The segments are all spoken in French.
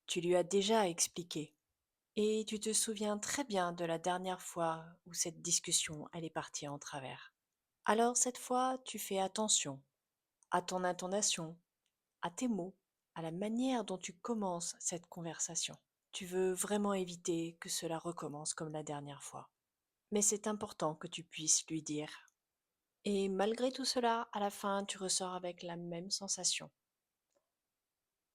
Tu lui as déjà expliqué et tu te souviens très bien de la dernière fois où cette discussion elle est partie en travers. Alors cette fois, tu fais attention à ton intonation, à tes mots, à la manière dont tu commences cette conversation. Tu veux vraiment éviter que cela recommence comme la dernière fois. Mais c'est important que tu puisses lui dire. Et malgré tout cela, à la fin, tu ressors avec la même sensation.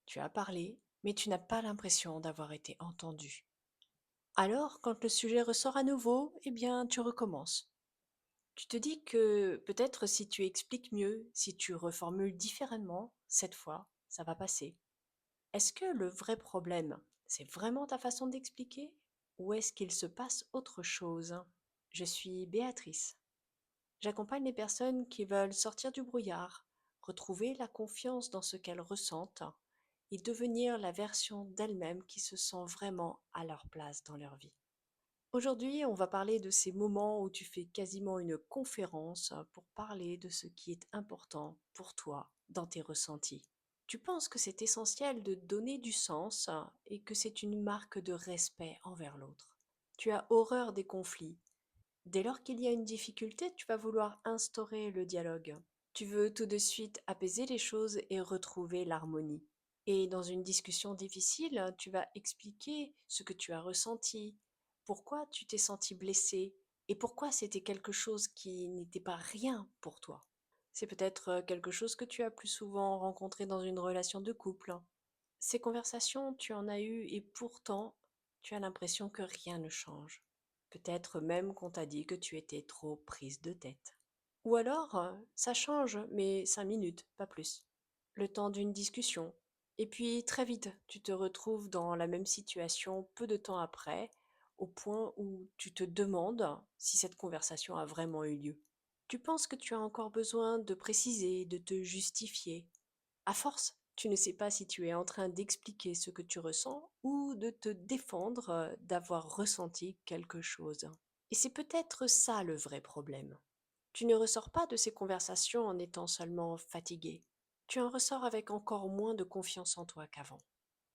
Tu as parlé, mais tu n'as pas l'impression d'avoir été entendu. Alors, quand le sujet ressort à nouveau, eh bien, tu recommences. Tu te dis que peut-être si tu expliques mieux, si tu reformules différemment, cette fois, ça va passer. Est-ce que le vrai problème, c'est vraiment ta façon d'expliquer ou est-ce qu'il se passe autre chose? Je suis Béatrice. J'accompagne les personnes qui veulent sortir du brouillard, retrouver la confiance dans ce qu'elles ressentent et devenir la version d'elles-mêmes qui se sent vraiment à leur place dans leur vie. Aujourd'hui, on va parler de ces moments où tu fais quasiment une conférence pour parler de ce qui est important pour toi dans tes ressentis. Tu penses que c'est essentiel de donner du sens et que c'est une marque de respect envers l'autre. Tu as horreur des conflits. Dès lors qu'il y a une difficulté, tu vas vouloir instaurer le dialogue. Tu veux tout de suite apaiser les choses et retrouver l'harmonie. Et dans une discussion difficile, tu vas expliquer ce que tu as ressenti, pourquoi tu t'es senti blessé et pourquoi c'était quelque chose qui n'était pas rien pour toi. C'est peut-être quelque chose que tu as plus souvent rencontré dans une relation de couple. Ces conversations, tu en as eues et pourtant, tu as l'impression que rien ne change. Peut-être même qu'on t'a dit que tu étais trop prise de tête. Ou alors, ça change, mais 5 minutes, pas plus. Le temps d'une discussion. Et puis très vite, tu te retrouves dans la même situation peu de temps après, au point où tu te demandes si cette conversation a vraiment eu lieu. Tu penses que tu as encore besoin de préciser, de te justifier. À force, tu ne sais pas si tu es en train d'expliquer ce que tu ressens ou de te défendre d'avoir ressenti quelque chose. Et c'est peut-être ça le vrai problème. Tu ne ressors pas de ces conversations en étant seulement fatigué. Tu en ressors avec encore moins de confiance en toi qu'avant.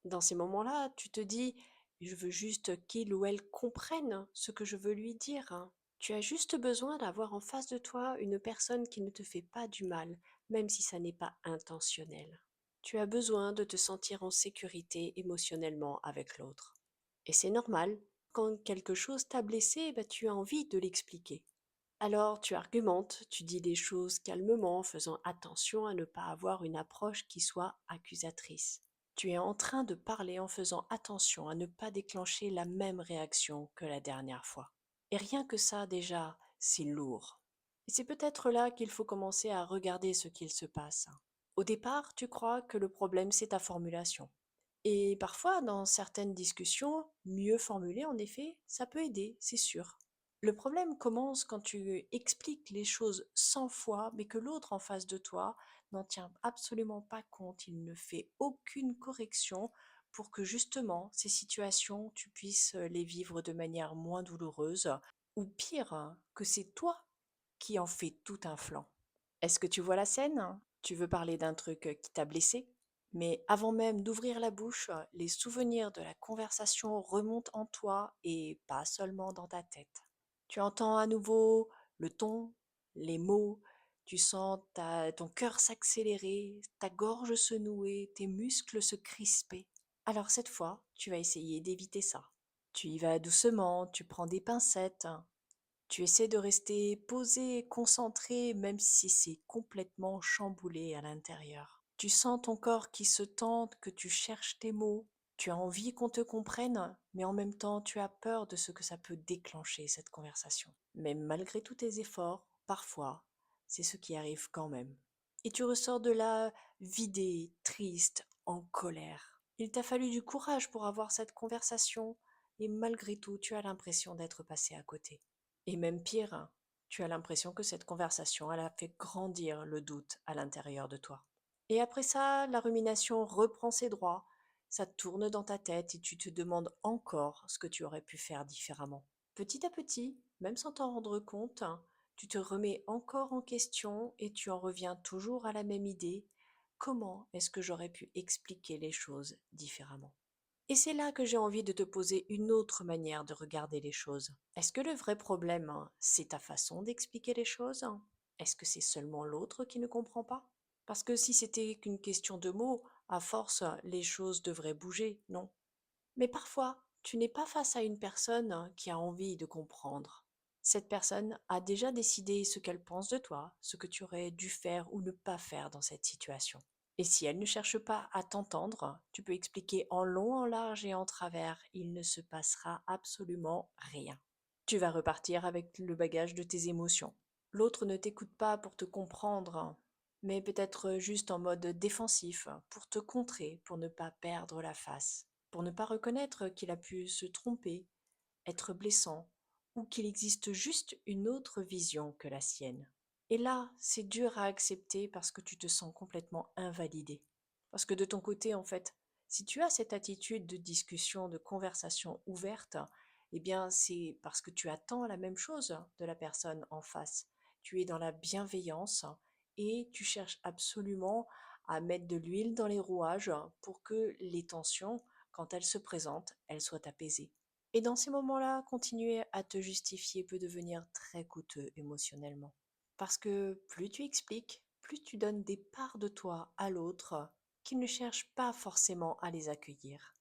Dans ces moments-là, tu te dis, je veux juste qu'il ou elle comprenne ce que je veux lui dire, hein. Tu as juste besoin d'avoir en face de toi une personne qui ne te fait pas du mal, même si ça n'est pas intentionnel. Tu as besoin de te sentir en sécurité émotionnellement avec l'autre. Et c'est normal. Quand quelque chose t'a blessé, tu as envie de l'expliquer. Alors tu argumentes, tu dis les choses calmement, en faisant attention à ne pas avoir une approche qui soit accusatrice. Tu es en train de parler en faisant attention à ne pas déclencher la même réaction que la dernière fois. Et rien que ça, déjà, c'est lourd. Et c'est peut-être là qu'il faut commencer à regarder ce qu'il se passe. Au départ, tu crois que le problème, c'est ta formulation. Et parfois, dans certaines discussions, mieux formuler, en effet, ça peut aider, c'est sûr. Le problème commence quand tu expliques les choses 100 fois, mais que l'autre en face de toi n'en tient absolument pas compte, il ne fait aucune correction pour que justement ces situations, tu puisses les vivre de manière moins douloureuse, ou pire, hein, que c'est toi qui en fais tout un flanc. Est-ce que tu vois la scène? Tu veux parler d'un truc qui t'a blessé? Mais avant même d'ouvrir la bouche, les souvenirs de la conversation remontent en toi et pas seulement dans ta tête. Tu entends à nouveau le ton, les mots, tu sens ton cœur s'accélérer, ta gorge se nouer, tes muscles se crisper. Alors cette fois, tu vas essayer d'éviter ça. Tu y vas doucement, tu prends des pincettes, tu essaies de rester posé et concentré même si c'est complètement chamboulé à l'intérieur. Tu sens ton corps qui se tente, que tu cherches tes mots. Tu as envie qu'on te comprenne, mais en même temps tu as peur de ce que ça peut déclencher cette conversation. Mais malgré tous tes efforts, parfois, c'est ce qui arrive quand même. Et tu ressors de là vidé, triste, en colère. Il t'a fallu du courage pour avoir cette conversation, et malgré tout, tu as l'impression d'être passé à côté. Et même pire, hein, tu as l'impression que cette conversation, elle a fait grandir le doute à l'intérieur de toi. Et après ça, la rumination reprend ses droits, ça tourne dans ta tête et tu te demandes encore ce que tu aurais pu faire différemment. Petit à petit, même sans t'en rendre compte, hein, tu te remets encore en question et tu en reviens toujours à la même idée. Comment est-ce que j'aurais pu expliquer les choses différemment? Et c'est là que j'ai envie de te poser une autre manière de regarder les choses. Est-ce que le vrai problème, c'est ta façon d'expliquer les choses? Est-ce que c'est seulement l'autre qui ne comprend pas? Parce que si c'était qu'une question de mots, à force, les choses devraient bouger, non? Mais parfois, tu n'es pas face à une personne qui a envie de comprendre. Cette personne a déjà décidé ce qu'elle pense de toi, ce que tu aurais dû faire ou ne pas faire dans cette situation. Et si elle ne cherche pas à t'entendre, tu peux expliquer en long, en large et en travers, il ne se passera absolument rien. Tu vas repartir avec le bagage de tes émotions. L'autre ne t'écoute pas pour te comprendre, mais peut-être juste en mode défensif, pour te contrer, pour ne pas perdre la face, pour ne pas reconnaître qu'il a pu se tromper, être blessant, ou qu'il existe juste une autre vision que la sienne. Et là, c'est dur à accepter parce que tu te sens complètement invalidé. Parce que de ton côté, en fait, si tu as cette attitude de discussion, de conversation ouverte, eh bien, c'est parce que tu attends la même chose de la personne en face. Tu es dans la bienveillance et tu cherches absolument à mettre de l'huile dans les rouages pour que les tensions, quand elles se présentent, elles soient apaisées. Et dans ces moments-là, continuer à te justifier peut devenir très coûteux émotionnellement. Parce que plus tu expliques, plus tu donnes des parts de toi à l'autre qui ne cherche pas forcément à les accueillir.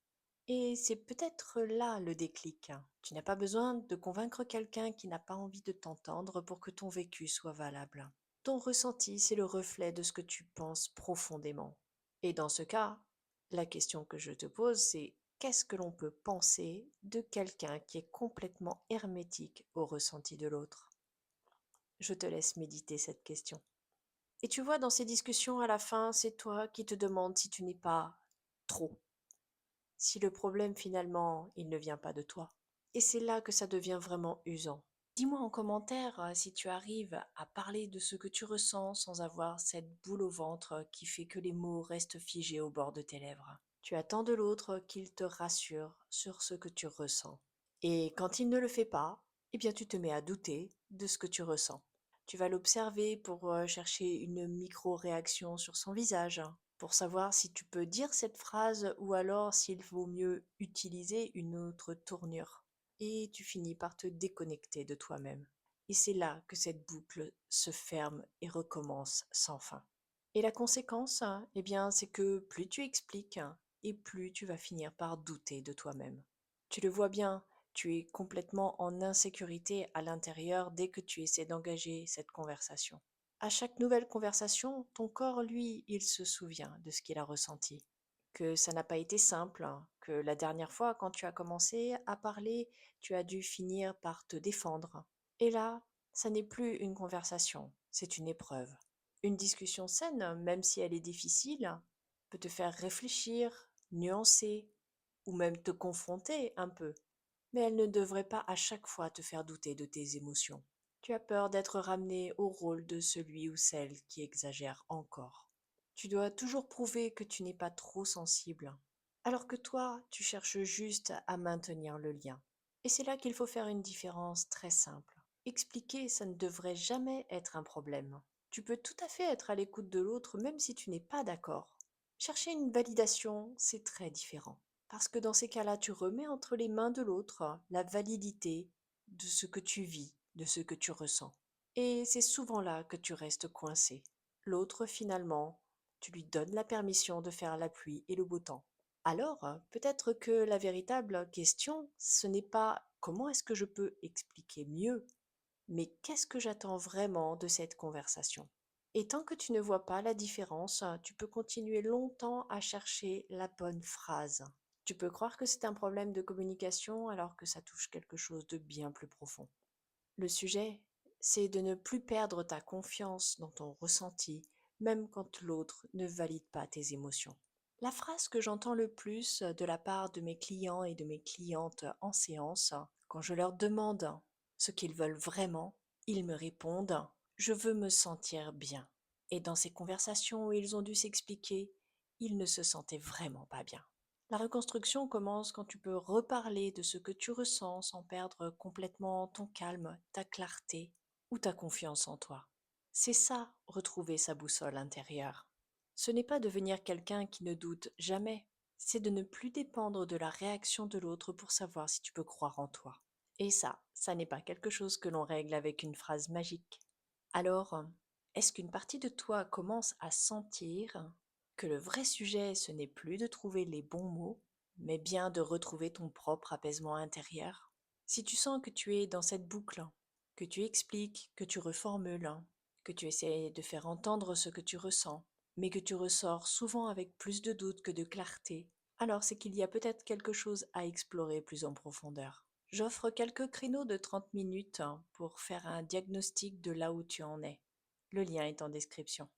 Et c'est peut-être là le déclic. Tu n'as pas besoin de convaincre quelqu'un qui n'a pas envie de t'entendre pour que ton vécu soit valable. Ton ressenti, c'est le reflet de ce que tu penses profondément. Et dans ce cas, la question que je te pose, c'est qu'est-ce que l'on peut penser de quelqu'un qui est complètement hermétique au ressenti de l'autre? Je te laisse méditer cette question. Et tu vois, dans ces discussions, à la fin, c'est toi qui te demandes si tu n'es pas trop, si le problème finalement, il ne vient pas de toi. Et c'est là que ça devient vraiment usant. Dis-moi en commentaire si tu arrives à parler de ce que tu ressens sans avoir cette boule au ventre qui fait que les mots restent figés au bord de tes lèvres. Tu attends de l'autre qu'il te rassure sur ce que tu ressens. Et quand il ne le fait pas, eh bien tu te mets à douter de ce que tu ressens. Tu vas l'observer pour chercher une micro-réaction sur son visage, pour savoir si tu peux dire cette phrase ou alors s'il vaut mieux utiliser une autre tournure. Et tu finis par te déconnecter de toi-même. Et c'est là que cette boucle se ferme et recommence sans fin. Et la conséquence, eh bien, c'est que plus tu expliques et plus tu vas finir par douter de toi-même. Tu le vois bien, tu es complètement en insécurité à l'intérieur dès que tu essaies d'engager cette conversation. À chaque nouvelle conversation, ton corps, lui, il se souvient de ce qu'il a ressenti. Que ça n'a pas été simple, que la dernière fois, quand tu as commencé à parler, tu as dû finir par te défendre. Et là, ça n'est plus une conversation, c'est une épreuve. Une discussion saine, même si elle est difficile, peut te faire réfléchir, nuancer, ou même te confronter un peu. Mais elle ne devrait pas à chaque fois te faire douter de tes émotions. Tu as peur d'être ramené au rôle de celui ou celle qui exagère encore. Tu dois toujours prouver que tu n'es pas trop sensible, alors que toi, tu cherches juste à maintenir le lien. Et c'est là qu'il faut faire une différence très simple. Expliquer, ça ne devrait jamais être un problème. Tu peux tout à fait être à l'écoute de l'autre même si tu n'es pas d'accord. Chercher une validation, c'est très différent. Parce que dans ces cas-là, tu remets entre les mains de l'autre la validité de ce que tu vis, de ce que tu ressens. Et c'est souvent là que tu restes coincé. L'autre, finalement, tu lui donnes la permission de faire la pluie et le beau temps. Alors, peut-être que la véritable question, ce n'est pas comment est-ce que je peux expliquer mieux, mais qu'est-ce que j'attends vraiment de cette conversation? Et tant que tu ne vois pas la différence, tu peux continuer longtemps à chercher la bonne phrase. Tu peux croire que c'est un problème de communication alors que ça touche quelque chose de bien plus profond. Le sujet, c'est de ne plus perdre ta confiance dans ton ressenti, même quand l'autre ne valide pas tes émotions. La phrase que j'entends le plus de la part de mes clients et de mes clientes en séance, quand je leur demande ce qu'ils veulent vraiment, ils me répondent: «Je veux me sentir bien». Et dans ces conversations où ils ont dû s'expliquer, ils ne se sentaient vraiment pas bien. La reconstruction commence quand tu peux reparler de ce que tu ressens sans perdre complètement ton calme, ta clarté ou ta confiance en toi. C'est ça, retrouver sa boussole intérieure. Ce n'est pas devenir quelqu'un qui ne doute jamais, c'est de ne plus dépendre de la réaction de l'autre pour savoir si tu peux croire en toi. Et ça n'est pas quelque chose que l'on règle avec une phrase magique. Alors, est-ce qu'une partie de toi commence à sentir que le vrai sujet, ce n'est plus de trouver les bons mots, mais bien de retrouver ton propre apaisement intérieur? Si tu sens que tu es dans cette boucle, que tu expliques, que tu reformules, que tu essaies de faire entendre ce que tu ressens, mais que tu ressors souvent avec plus de doutes que de clarté, alors c'est qu'il y a peut-être quelque chose à explorer plus en profondeur. J'offre quelques créneaux de 30 minutes pour faire un diagnostic de là où tu en es. Le lien est en description.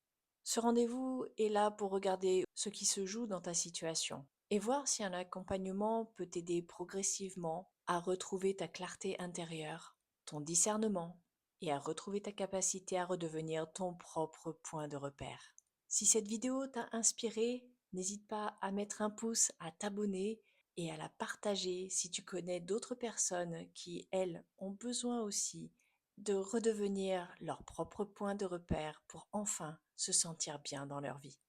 Ce rendez-vous est là pour regarder ce qui se joue dans ta situation et voir si un accompagnement peut t'aider progressivement à retrouver ta clarté intérieure, ton discernement et à retrouver ta capacité à redevenir ton propre point de repère. Si cette vidéo t'a inspiré, n'hésite pas à mettre un pouce, à t'abonner et à la partager si tu connais d'autres personnes qui, elles, ont besoin aussi de redevenir leur propre point de repère pour enfin se sentir bien dans leur vie.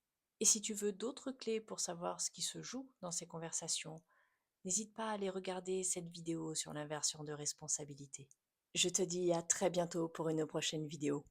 Et si tu veux d'autres clés pour savoir ce qui se joue dans ces conversations, n'hésite pas à aller regarder cette vidéo sur l'inversion de responsabilité. Je te dis à très bientôt pour une prochaine vidéo.